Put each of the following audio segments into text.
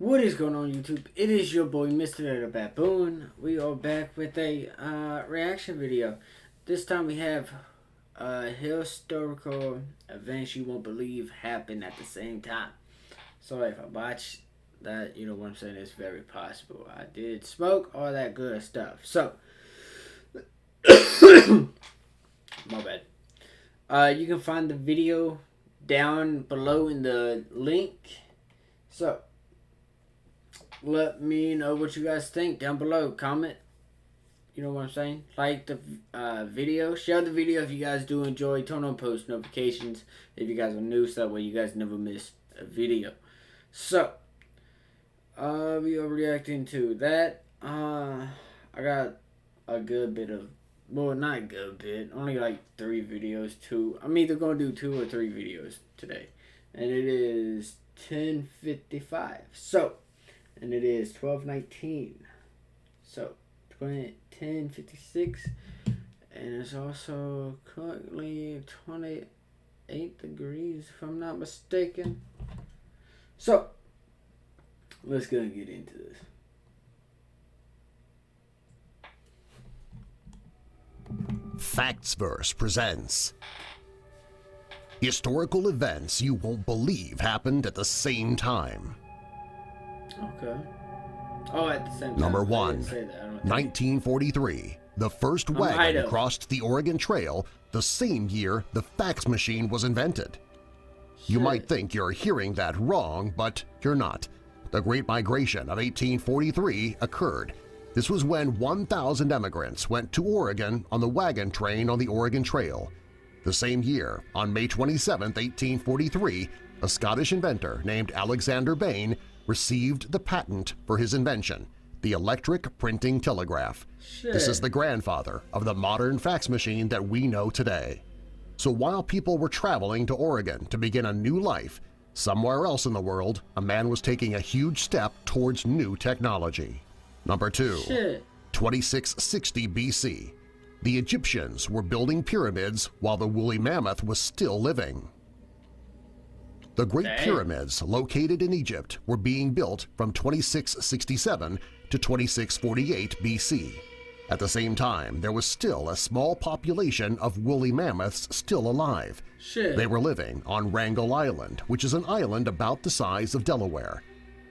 What is going on, YouTube? It is your boy MrBaboon. We are back with a reaction video. This time we have historical events you won't believe happened at the same time. So if I watch that, you know what I'm saying, it's very possible. I did smoke, all that good stuff. So, my bad. You can find the video down below in the link. So, let me know what you guys think down below. Comment. You know what I'm saying? Like the video. Share the video if you guys do enjoy. Turn on post notifications if you guys are new, so that way you guys never miss a video. So, we are reacting to that. I got a good bit of, well, not a good bit. Only like 3 videos. I'm either going to do 2 or 3 videos today. And it is 10:55. So, and it is 12:19. So 10:56, and it's also currently 28 degrees if I'm not mistaken. So let's go and get into this. Factsverse presents historical events you won't believe happened at the same time. Okay. Oh, at the same time. Number I 1, didn't say that. 1943. The first wagon crossed the Oregon Trail the same year the fax machine was invented. You might think you're hearing that wrong, but you're not. The Great Migration of 1843 occurred. This was when 1,000 immigrants went to Oregon on the wagon train on the Oregon Trail. The same year, on May 27, 1843, a Scottish inventor named Alexander Bain received the patent for his invention, the electric printing telegraph. This is the grandfather of the modern fax machine that we know today. So while people were traveling to Oregon to begin a new life, somewhere else in the world, a man was taking a huge step towards new technology. Number 2, 2660 BC. The Egyptians were building pyramids while the woolly mammoth was still living. The Great Pyramids located in Egypt were being built from 2667 to 2648 BC. At the same time, there was still a small population of woolly mammoths still alive. They were living on Wrangel Island, which is an island about the size of Delaware.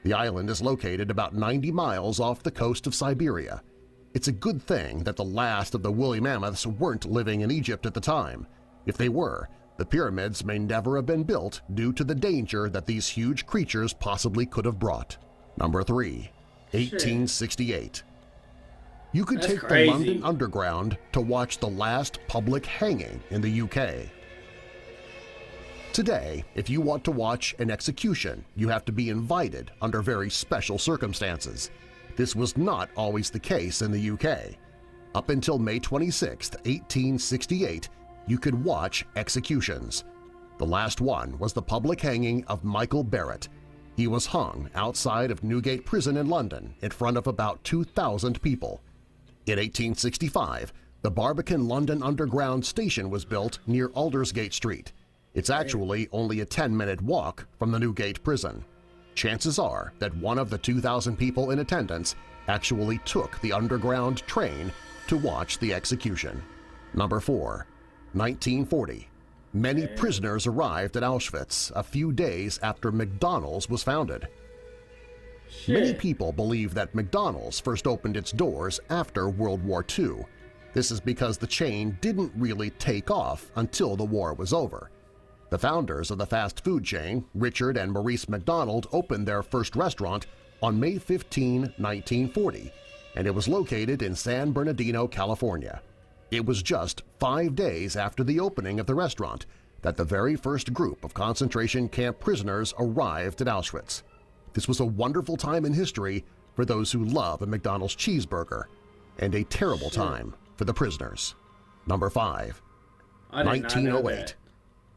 The island is located about 90 miles off the coast of Siberia. It's a good thing that the last of the woolly mammoths weren't living in Egypt at the time. If they were, the pyramids may never have been built due to the danger that these huge creatures possibly could have brought. Number 3, 1868. You could take the London Underground to watch the last public hanging in the UK. Today, if you want to watch an execution, you have to be invited under very special circumstances. This was not always the case in the UK. Up until May 26, 1868, you could watch executions. The last one was the public hanging of Michael Barrett. He was hung outside of Newgate Prison in London in front of about 2,000 people. In 1865, the Barbican London Underground station was built near Aldersgate Street. It's actually only a 10-minute walk from the Newgate Prison. Chances are that one of the 2,000 people in attendance actually took the underground train to watch the execution. Number 4, 1940. Many prisoners arrived at Auschwitz a few days after McDonald's was founded. Many people believe that McDonald's first opened its doors after World War II. This is because the chain didn't really take off until the war was over. The founders of the fast food chain, Richard and Maurice McDonald, opened their first restaurant on May 15, 1940, and it was located in San Bernardino, California. It was just 5 days after the opening of the restaurant that the very first group of concentration camp prisoners arrived at Auschwitz. This was a wonderful time in history for those who love a McDonald's cheeseburger, and a terrible time for the prisoners. Number 5, 1908.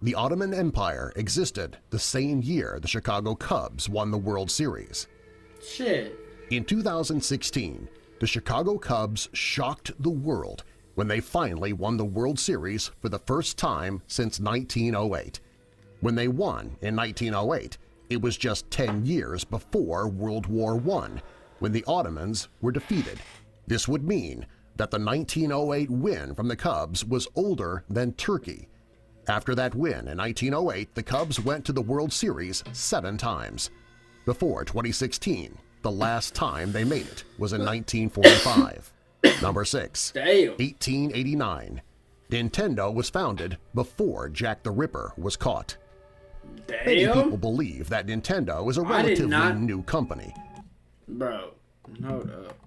The Ottoman Empire existed the same year the Chicago Cubs won the World Series. In 2016, the Chicago Cubs shocked the world when they finally won the World Series for the first time since 1908. When they won in 1908, It was just 10 years before World War I, when the Ottomans were defeated. This would mean that the 1908 win from the Cubs was older than Turkey. After that win in 1908, the Cubs went to the World Series 7 times. Before 2016, the last time they made it was in 1945. Number 6. Damn. 1889. Nintendo was founded before Jack the Ripper was caught. Many Damn. people believe that Nintendo is a relatively new company. Bro, hold up.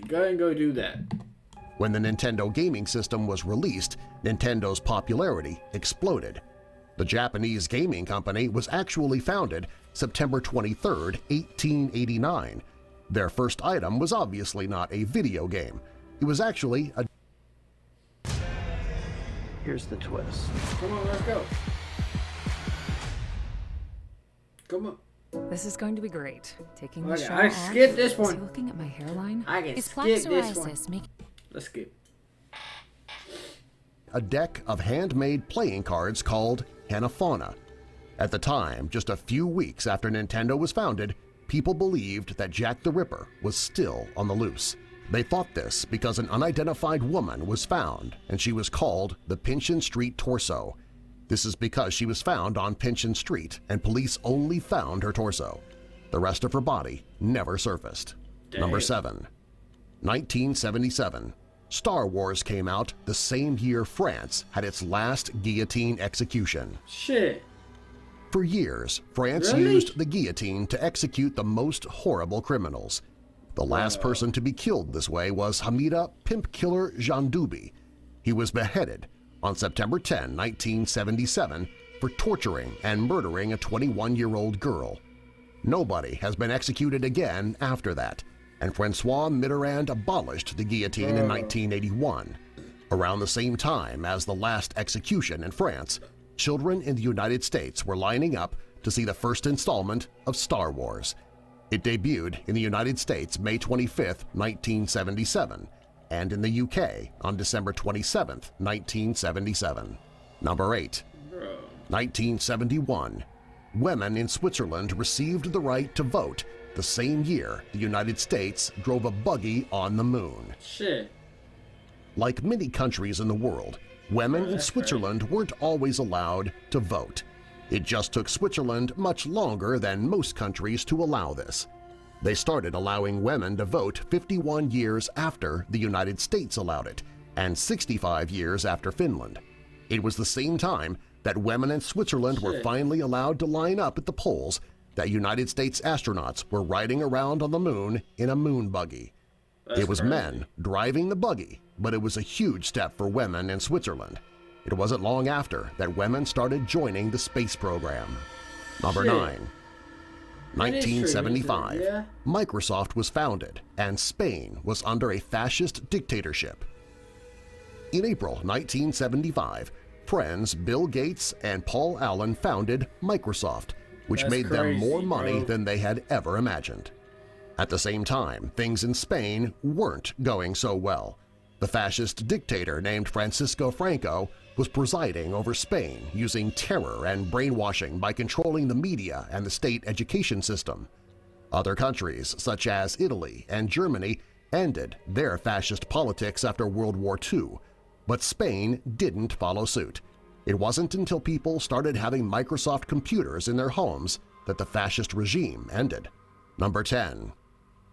Go ahead and go do that. When the Nintendo gaming system was released, Nintendo's popularity exploded. The Japanese gaming company was actually founded September 23, 1889. Their first item was obviously not a video game. It was actually a... Here's the twist. Come on, let's go. Come on. This is going to be great. Taking the Okay, shirt I off. skipped this Is one. he looking at my hairline? I can Is skip plaque this psoriasis one. making Let's skip. a deck of handmade playing cards called Hanafauna. At the time, just a few weeks after Nintendo was founded, people believed that Jack the Ripper was still on the loose. They thought this because an unidentified woman was found and she was called the Pinchin Street Torso. This is because she was found on Pinchin Street and police only found her torso. The rest of her body never surfaced. Damn. Number 7. 1977. Star Wars came out the same year France had its last guillotine execution. Shit. For years, France Really? used the guillotine to execute the most horrible criminals. The last person to be killed this way was Hamida Pimp Killer Jandoubi. He was beheaded on September 10, 1977 for torturing and murdering a 21-year-old girl. Nobody has been executed again after that, and François Mitterrand abolished the guillotine in 1981. Around the same time as the last execution in France, children in the United States were lining up to see the first installment of Star Wars. It debuted in the United States May 25, 1977, and in the UK on December 27, 1977. Number 8. 1971. Women in Switzerland received the right to vote the same year the United States drove a buggy on the moon. Shit. Like many countries in the world, women in that's Switzerland weren't always allowed to vote. It just took Switzerland much longer than most countries to allow this. They started allowing women to vote 51 years after the United States allowed it, and 65 years after Finland. It was the same time that women in Switzerland were Shit. finally allowed to line up at the polls that United States astronauts were riding around on the moon in a moon buggy. That's It was crazy. men driving the buggy, but it was a huge step for women in Switzerland. It wasn't long after that women started joining the space program. Number Shit. 9. That is true, isn't it? 1975. Yeah. Microsoft was founded, and Spain was under a fascist dictatorship. In April 1975, friends Bill Gates and Paul Allen founded Microsoft, which That's made them more crazy, money bro. than they had ever imagined. At the same time, things in Spain weren't going so well. The fascist dictator named Francisco Franco was presiding over Spain using terror and brainwashing by controlling the media and the state education system. Other countries, such as Italy and Germany, ended their fascist politics after World War II, but Spain didn't follow suit. It wasn't until people started having Microsoft computers in their homes that the fascist regime ended. Number 10.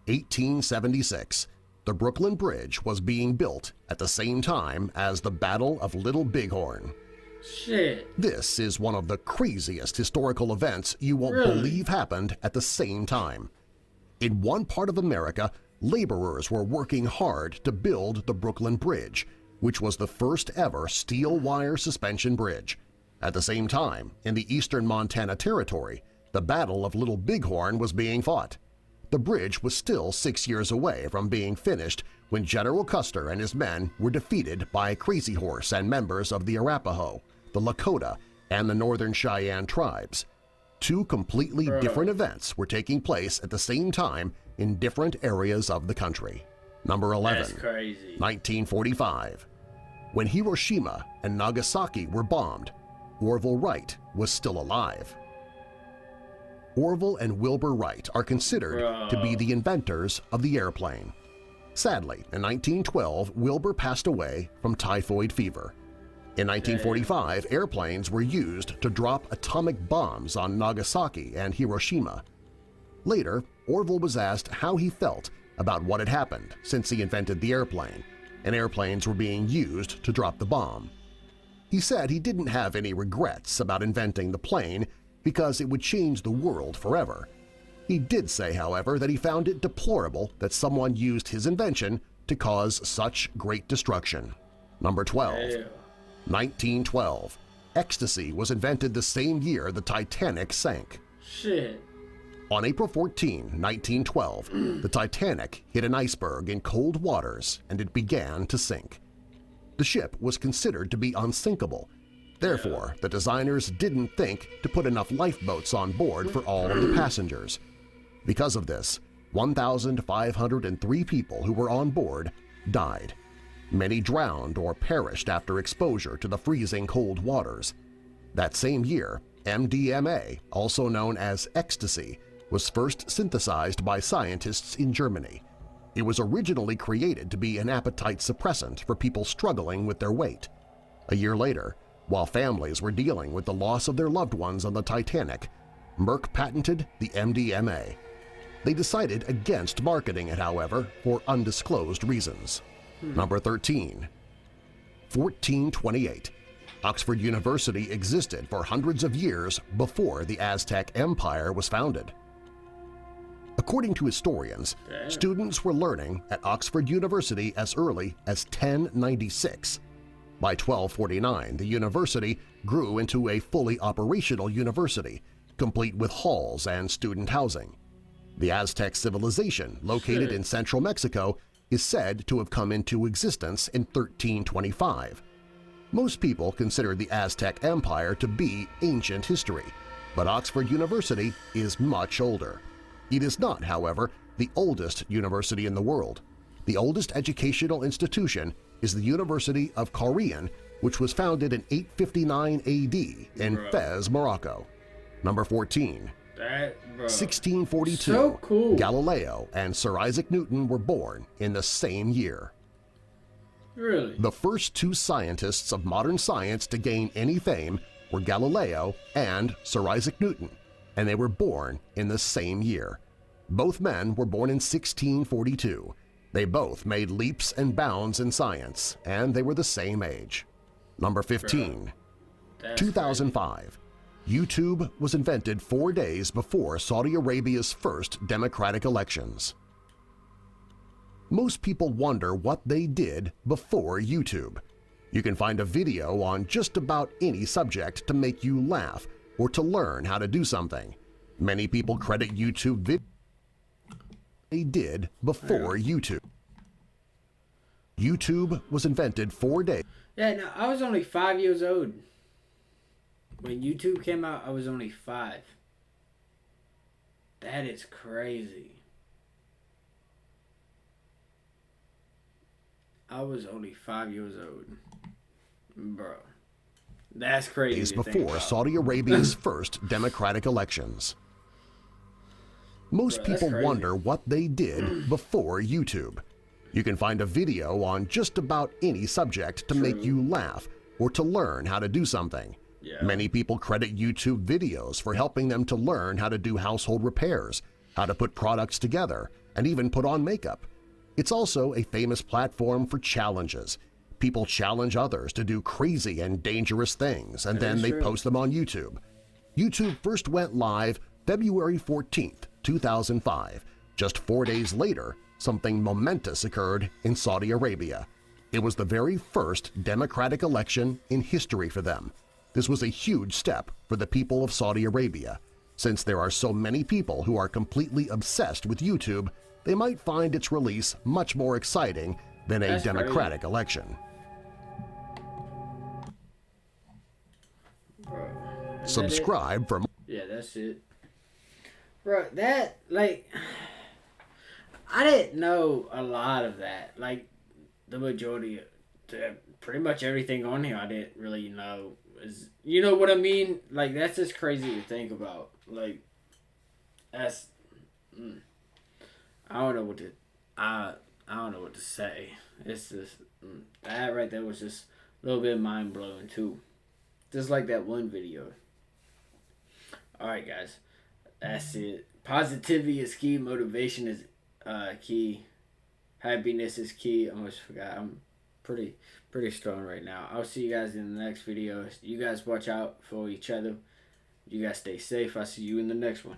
1876. The Brooklyn Bridge was being built at the same time as the Battle of Little Bighorn. Shit. This is one of the craziest historical events you won't Really? believe happened at the same time. In one part of America, laborers were working hard to build the Brooklyn Bridge, which was the first ever steel wire suspension bridge. At the same time, in the eastern Montana Territory, the Battle of Little Bighorn was being fought. The bridge was still 6 years away from being finished when General Custer and his men were defeated by Crazy Horse and members of the Arapaho, the Lakota, and the Northern Cheyenne tribes. Two completely different events were taking place at the same time in different areas of the country. Number 11. That's crazy. 1945. When Hiroshima and Nagasaki were bombed, Orville Wright was still alive. Orville and Wilbur Wright are considered to be the inventors of the airplane. Sadly, in 1912, Wilbur passed away from typhoid fever. In 1945, airplanes were used to drop atomic bombs on Nagasaki and Hiroshima. Later, Orville was asked how he felt about what had happened since he invented the airplane, and airplanes were being used to drop the bomb. He said he didn't have any regrets about inventing the plane because it would change the world forever. He did say, however, that he found it deplorable that someone used his invention to cause such great destruction. Number 12. 1912. Ecstasy was invented the same year the Titanic sank. Shit. On April 14, 1912, the Titanic hit an iceberg in cold waters and it began to sink. The ship was considered to be unsinkable. Therefore, the designers didn't think to put enough lifeboats on board for all of the passengers. Because of this, 1,503 people who were on board died. Many drowned or perished after exposure to the freezing cold waters. That same year, MDMA, also known as ecstasy, was first synthesized by scientists in Germany. It was originally created to be an appetite suppressant for people struggling with their weight. A year later, while families were dealing with the loss of their loved ones on the Titanic, Merck patented the MDMA. They decided against marketing it, however, for undisclosed reasons. Number 13. 1428. Oxford University existed for hundreds of years before the Aztec Empire was founded. According to historians, students were learning at Oxford University as early as 1096. By 1249, the university grew into a fully operational university, complete with halls and student housing. The Aztec civilization, located in central Mexico, is said to have come into existence in 1325. Most people consider the Aztec Empire to be ancient history, but Oxford University is much older. It is not, however, the oldest university in the world. The oldest educational institution is the University of Qarawiyyin, which was founded in 859 AD in Fez, Morocco. Number 14. 1642, so cool. Galileo and Sir Isaac Newton were born in the same year. Really? The first two scientists of modern science to gain any fame were Galileo and Sir Isaac Newton, and they were born in the same year. Both men were born in 1642. They both made leaps and bounds in science, and they were the same age. Number 15. 2005. YouTube was invented 4 days before Saudi Arabia's first democratic elections. Most people wonder what they did before YouTube. You can find a video on just about any subject to make you laugh or to learn how to do something. Many people credit YouTube videos they did before YouTube. YouTube was invented 4 days. Yeah, no, I was only 5 years old. When YouTube came out, I was only 5. That is crazy. I was only 5 years old. Bro. That's crazy. Days before Saudi Arabia's first democratic elections. Most people wonder what they did before YouTube. You can find a video on just about any subject to make you laugh or to learn how to do something. Many people credit YouTube videos for helping them to learn how to do household repairs, how to put products together, and even put on makeup. It's also a famous platform for challenges. People challenge others to do crazy and dangerous things, and then they post them on YouTube. YouTube first went live February 14th, 2005. Just 4 days later, something momentous occurred in Saudi Arabia. It was the very first democratic election in history for them. This was a huge step for the people of Saudi Arabia. Since there are so many people who are completely obsessed with YouTube, they might find its release much more exciting than a democratic election. Bro, Subscribe for more. Yeah, that's it. Bro, that, like, I didn't know a lot of that. Like, the majority of pretty much everything on here I didn't really know. You know what I mean? Like, that's just crazy to think about. Like, that's... I don't know what to... I don't know what to say. It's just... that right there was just a little bit mind-blowing, too. Just like that one video. Alright, guys. That's it. Positivity is key. Motivation is key. Happiness is key. I almost forgot. I'm pretty strong right now. I'll see you guys in the next video. You guys watch out for each other. You guys stay safe. I'll see you in the next one.